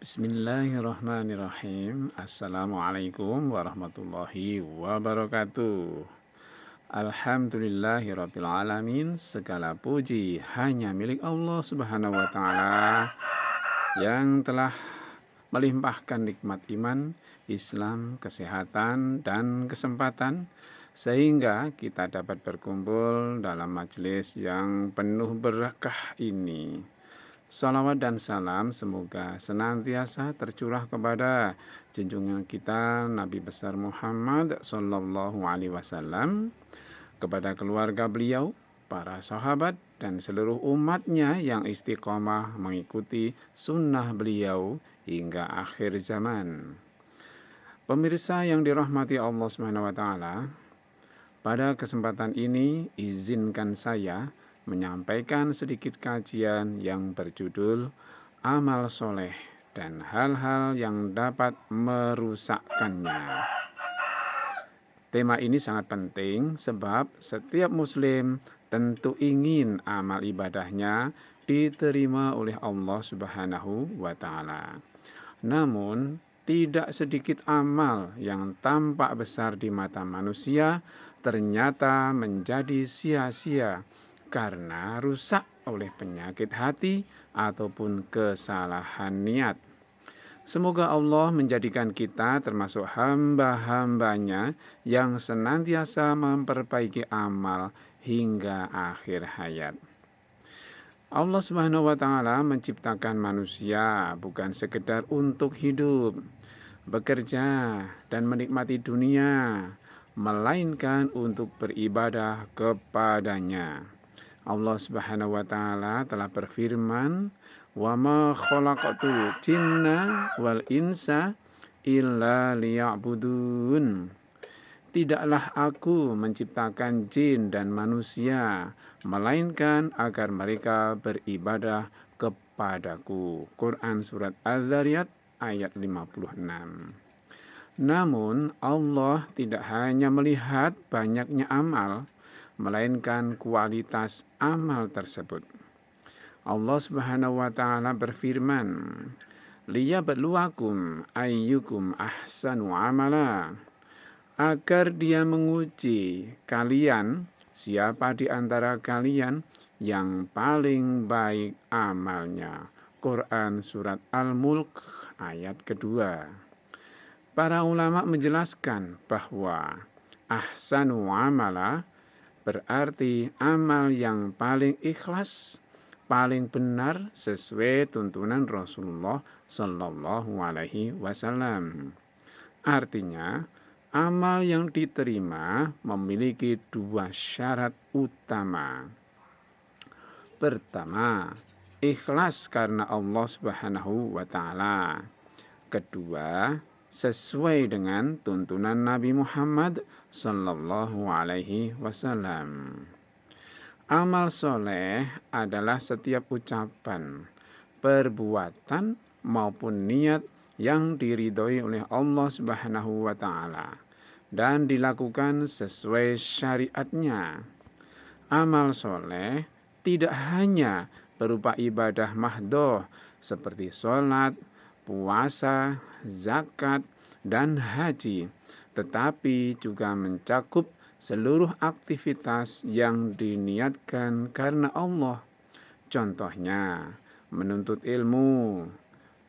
Bismillahirrahmanirrahim. Assalamualaikum warahmatullahi wabarakatuh. Alhamdulillahirabbil alamin. Segala puji hanya milik Allah Subhanahu wa taala yang telah melimpahkan nikmat iman, Islam, kesehatan dan kesempatan sehingga kita dapat berkumpul dalam majelis yang penuh berkah ini. Salawat dan salam semoga senantiasa tercurah kepada junjungan kita Nabi besar Muhammad Sallallahu Alaihi Wasallam, kepada keluarga beliau, para sahabat dan seluruh umatnya yang istiqomah mengikuti sunnah beliau hingga akhir zaman. Pemirsa yang dirahmati Allah Subhanahu wa taala, pada kesempatan ini izinkan saya menyampaikan sedikit kajian yang berjudul amal soleh dan hal-hal yang dapat merusakkannya. Tema ini sangat penting sebab setiap muslim tentu ingin amal ibadahnya diterima oleh Allah Subhanahu wa taala. Namun tidak sedikit amal yang tampak besar di mata manusia ternyata menjadi sia-sia karena rusak oleh penyakit hati ataupun kesalahan niat. Semoga Allah menjadikan kita termasuk hamba-hambanya yang senantiasa memperbaiki amal hingga akhir hayat. Allah Subhanahu wa taala menciptakan manusia bukan sekedar untuk hidup, bekerja dan menikmati dunia, melainkan untuk beribadah kepadanya. Allah Subhanahu wa taala telah berfirman, "Wa ma khalaqtu jinna wal insa illa liya'budun." Tidaklah aku menciptakan jin dan manusia, melainkan agar mereka beribadah kepadaku. Quran Surat Az-Zariyat ayat 56. Namun Allah tidak hanya melihat banyaknya amal, melainkan kualitas amal tersebut. Allah Subhanahu wa taala berfirman, "Liyabluwakum ayyukum ahsanu amala." Agar dia menguji kalian siapa di antara kalian yang paling baik amalnya. Quran Surat Al-Mulk ayat kedua. Para ulama menjelaskan bahwa ahsanu amala berarti amal yang paling ikhlas, paling benar sesuai tuntunan Rasulullah Sallallahu Alaihi Wasallam. Artinya, amal yang diterima memiliki dua syarat utama. Pertama, ikhlas karena Allah Subhanahu wa taala. Kedua, sesuai dengan tuntunan Nabi Muhammad Sallallahu Alaihi Wasallam. Amal soleh adalah setiap ucapan, perbuatan maupun niat yang diridhoi oleh Allah Subhanahu wa taala dan dilakukan sesuai syariatnya. Amal soleh tidak hanya berupa ibadah mahdhoh seperti sholat, puasa, zakat, dan haji, tetapi juga mencakup seluruh aktivitas yang diniatkan karena Allah. Contohnya, menuntut ilmu,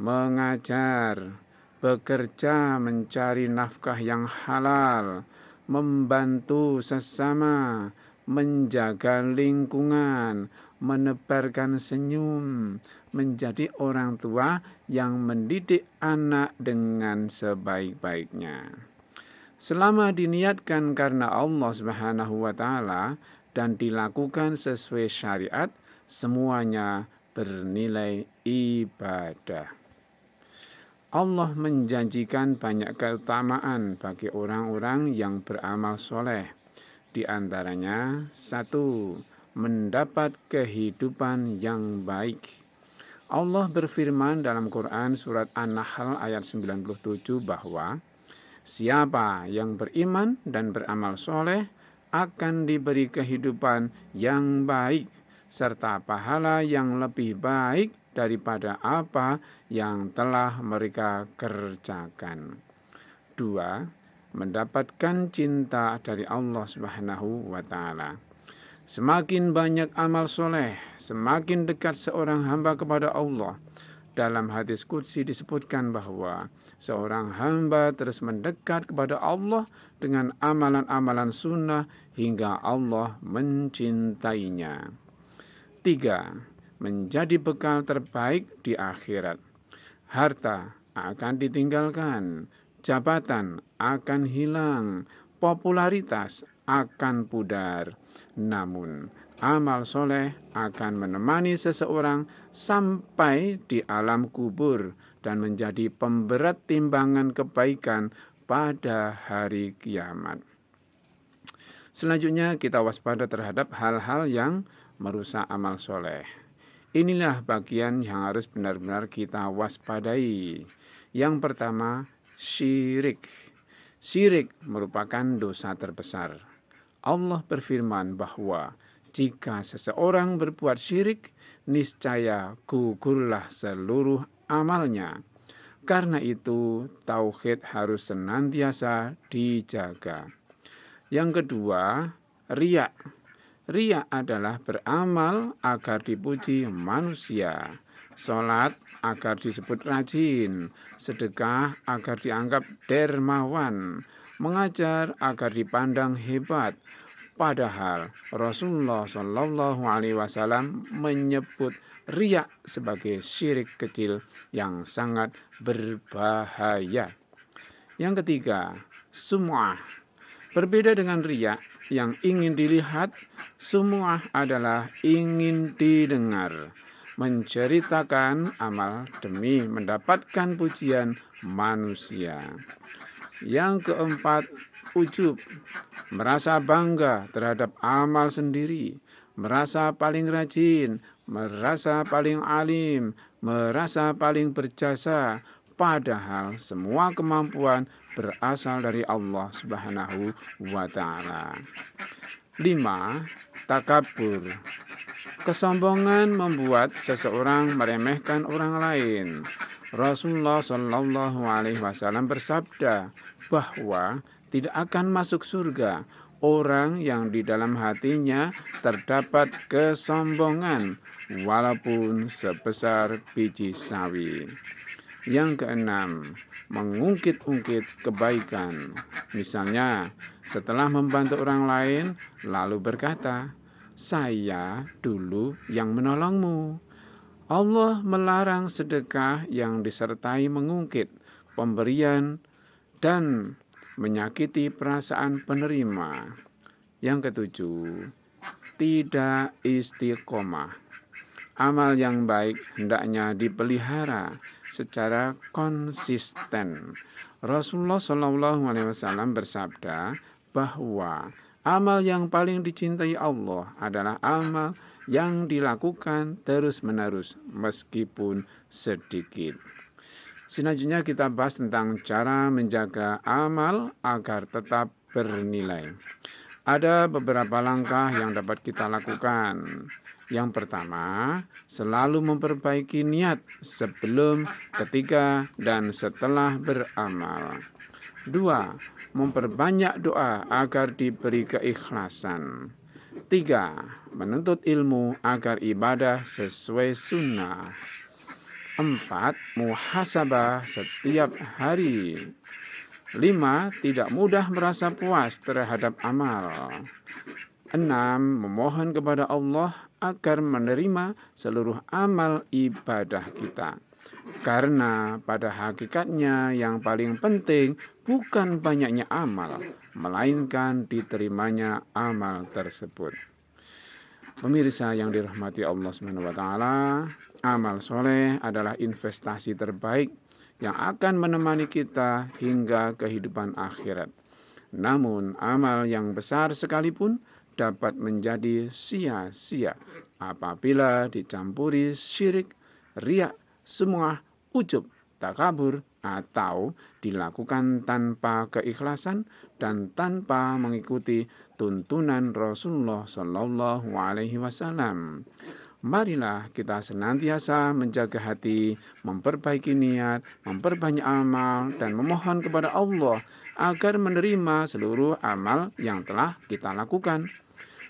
mengajar, bekerja mencari nafkah yang halal, membantu sesama, menjaga lingkungan, menebarkan senyum, menjadi orang tua yang mendidik anak dengan sebaik-baiknya. Selama diniatkan karena Allah Subhanahu wa taala dan dilakukan sesuai syariat, semuanya bernilai ibadah. Allah menjanjikan banyak keutamaan bagi orang-orang yang beramal soleh. Di antaranya, 1. Mendapat kehidupan yang baik. Allah berfirman dalam Quran Surat An-Nahl ayat 97 bahwa siapa yang beriman dan beramal soleh akan diberi kehidupan yang baik serta pahala yang lebih baik daripada apa yang telah mereka kerjakan. 2. Mendapatkan cinta dari Allah Subhanahu wa Ta'ala. Semakin banyak amal soleh, semakin dekat seorang hamba kepada Allah. Dalam hadis qudsi disebutkan bahwa seorang hamba terus mendekat kepada Allah dengan amalan-amalan sunnah hingga Allah mencintainya. 3. Menjadi bekal terbaik di akhirat. Harta akan ditinggalkan, jabatan akan hilang, popularitas akan pudar. Namun, amal soleh akan menemani seseorang sampai di alam kubur dan menjadi pemberat timbangan kebaikan pada hari kiamat. Selanjutnya kita waspada terhadap hal-hal yang merusak amal soleh. Inilah bagian yang harus benar-benar kita waspadai. Yang pertama, syirik. Syirik merupakan dosa terbesar. Allah berfirman bahwa jika seseorang berbuat syirik, niscaya gugurlah seluruh amalnya. Karena itu, tauhid harus senantiasa dijaga. Yang kedua, riya. Riya adalah beramal agar dipuji manusia. Sholat agar disebut rajin, sedekah agar dianggap dermawan, mengajar agar dipandang hebat. Padahal Rasulullah Shallallahu Alaihi Wasallam menyebut riya sebagai syirik kecil yang sangat berbahaya. Yang ketiga, sum'ah. Berbeda dengan riya yang ingin dilihat, sum'ah adalah ingin didengar. Menceritakan amal demi mendapatkan pujian manusia. Yang keempat, ujub. Merasa bangga terhadap amal sendiri, merasa paling rajin, merasa paling alim, merasa paling berjasa, padahal semua kemampuan berasal dari Allah Subhanahu wa Ta'ala. 5. Takabur. Kesombongan membuat seseorang meremehkan orang lain. Rasulullah Shallallahu Alaihi Wasallam bersabda bahwa tidak akan masuk surga orang yang di dalam hatinya terdapat kesombongan walaupun sebesar biji sawi. Yang keenam, mengungkit-ungkit kebaikan. Misalnya, setelah membantu orang lain, lalu berkata, "Saya dulu yang menolongmu." Allah melarang sedekah yang disertai mengungkit pemberian dan menyakiti perasaan penerima. Yang ketujuh, tidak istiqomah. Amal yang baik hendaknya dipelihara secara konsisten. Rasulullah Shallallahu Alaihi Wasallam bersabda bahwa amal yang paling dicintai Allah adalah amal yang dilakukan terus-menerus meskipun sedikit. Selanjutnya kita bahas tentang cara menjaga amal agar tetap bernilai. Ada beberapa langkah yang dapat kita lakukan. Yang pertama, selalu memperbaiki niat sebelum, ketika, dan setelah beramal. 2. Memperbanyak doa agar diberi keikhlasan. 3. Menuntut ilmu agar ibadah sesuai sunnah. 4. Muhasabah setiap hari. 5. Tidak mudah merasa puas terhadap amal. 6. Memohon kepada Allah agar menerima seluruh amal ibadah kita. Karena pada hakikatnya yang paling penting bukan banyaknya amal, melainkan diterimanya amal tersebut. Pemirsa yang dirahmati Allah SWT, amal soleh adalah investasi terbaik yang akan menemani kita hingga kehidupan akhirat. Namun amal yang besar sekalipun dapat menjadi sia-sia apabila dicampuri syirik, riya, sum'ah, ujub, takabur, atau dilakukan tanpa keikhlasan dan tanpa mengikuti tuntunan Rasulullah Shallallahu Alaihi Wasallam. Marilah kita senantiasa menjaga hati, memperbaiki niat, memperbanyak amal, dan memohon kepada Allah agar menerima seluruh amal yang telah kita lakukan.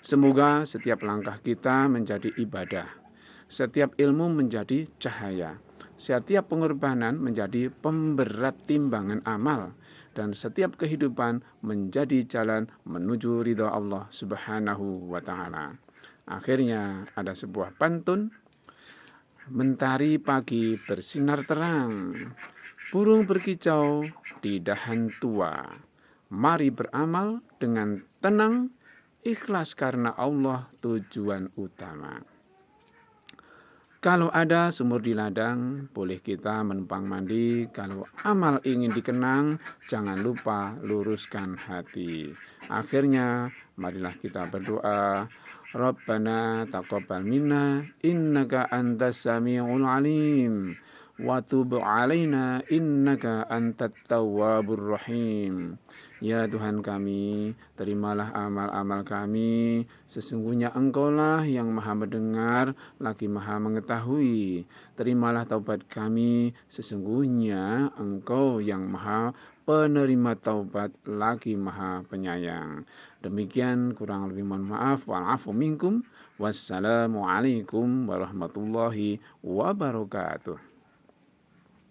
Semoga setiap langkah kita menjadi ibadah, setiap ilmu menjadi cahaya, setiap pengorbanan menjadi pemberat timbangan amal, dan setiap kehidupan menjadi jalan menuju ridha Allah Subhanahu wa Ta'ala. Akhirnya ada sebuah pantun, mentari pagi bersinar terang, burung berkicau di dahan tua. Mari beramal dengan tenang, ikhlas karena Allah tujuan utama. Kalau ada sumur di ladang, boleh kita menumpang mandi. Kalau amal ingin dikenang, jangan lupa luruskan hati. Akhirnya, marilah kita berdoa. Rabbana taqabbal minna innaka antas samiul alim wa tub alaina innaka antat tawwabur rahim. Ya Tuhan kami, terimalah amal-amal kami, sesungguhnya Engkaulah yang maha mendengar, lagi maha mengetahui. Terimalah taubat kami, sesungguhnya Engkau yang maha penerima taubat, lagi maha penyayang. Demikian, kurang lebih mohon maaf. Wa'afu minkum. Wassalamualaikum warahmatullahi wabarakatuh.